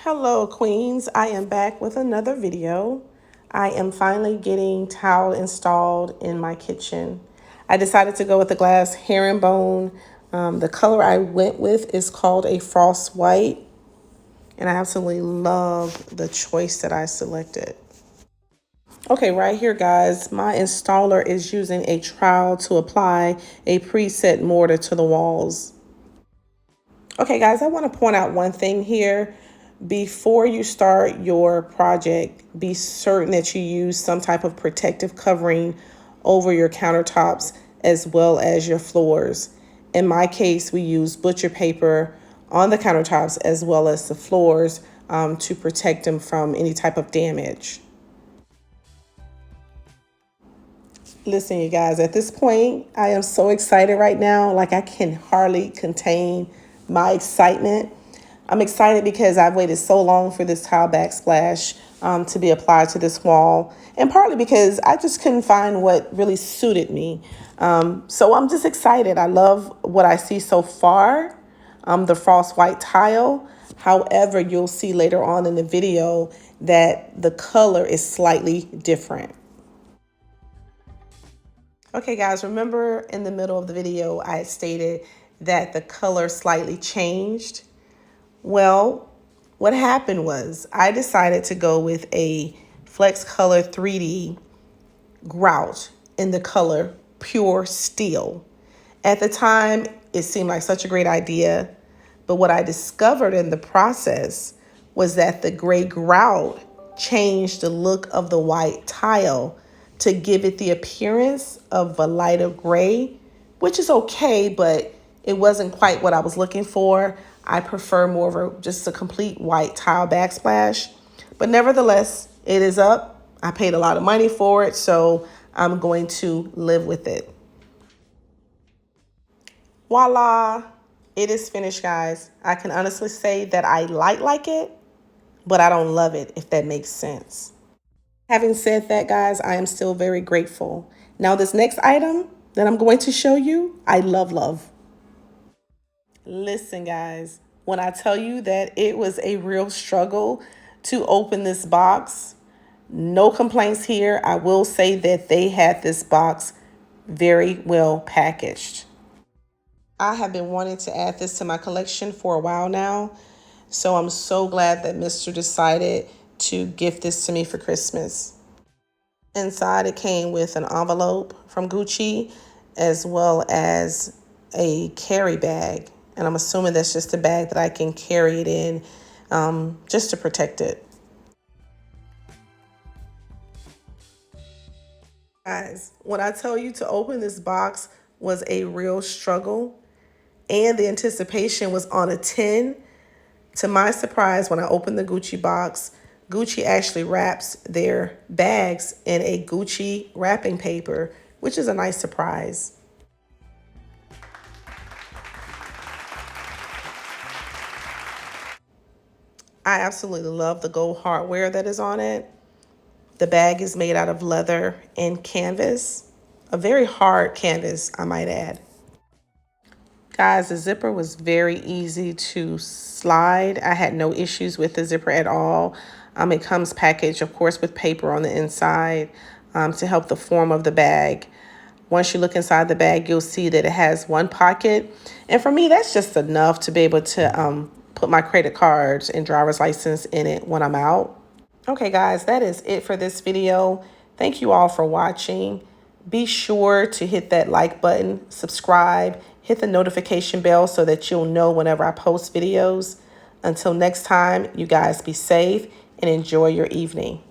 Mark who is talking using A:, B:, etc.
A: Hello Queens, I am back with another video. I am finally getting tile installed in my kitchen. I decided to go with the glass herringbone. The color I went with is called a frost white, and I absolutely love the choice that I selected. Okay, right here guys, my installer is using a trowel to apply a preset mortar to the walls. Okay guys, I want to point out one thing here. Before you start your project, be certain that you use some type of protective covering over your countertops as well as your floors. In my case, we use butcher paper on the countertops as well as the floors to protect them from any type of damage. Listen, you guys, at this point, I am so excited right now. Like I can hardly contain my excitement. I'm excited because I've waited so long for this tile backsplash to be applied to this wall, and partly because I just couldn't find what really suited me. So I'm just excited. I love what I see so far, the frost white tile. However, you'll see later on in the video that the color is slightly different. Okay guys, remember in the middle of the video, I had stated that the color slightly changed. Well, what happened was I decided to go with a Flex Color 3D grout in the color Pure Steel. At the time, it seemed like such a great idea, but what I discovered in the process was that the gray grout changed the look of the white tile to give it the appearance of a lighter gray, which is okay, but it wasn't quite what I was looking for. I prefer more of just a complete white tile backsplash, but nevertheless, it is up. I paid a lot of money for it, so I'm going to live with it. Voila, it is finished, guys. I can honestly say that I like it, but I don't love it, if that makes sense. Having said that, guys, I am still very grateful. Now, this next item that I'm going to show you, I love. Listen, guys, when I tell you that it was a real struggle to open this box, no complaints here. I will say that they had this box very well packaged. I have been wanting to add this to my collection for a while now, so I'm so glad that Mr. decided to gift this to me for Christmas. Inside, it came with an envelope from Gucci as well as a carry bag. And I'm assuming that's just a bag that I can carry it in just to protect it. Guys, when I tell you to open this box was a real struggle and the anticipation was on a 10, to my surprise, when I opened the Gucci box, Gucci actually wraps their bags in a Gucci wrapping paper, which is a nice surprise. I absolutely love the gold hardware that is on it. The bag is made out of leather and canvas, a very hard canvas, I might add. Guys, the zipper was very easy to slide. I had no issues with the zipper at all. It comes packaged, of course, with paper on the inside to help the form of the bag. Once you look inside the bag, you'll see that it has one pocket. And for me, that's just enough to be able to put my credit cards and driver's license in it when I'm out. Okay, guys, that is it for this video. Thank you all for watching. Be sure to hit that like button, subscribe, hit the notification bell so that you'll know whenever I post videos. Until next time, you guys be safe and enjoy your evening.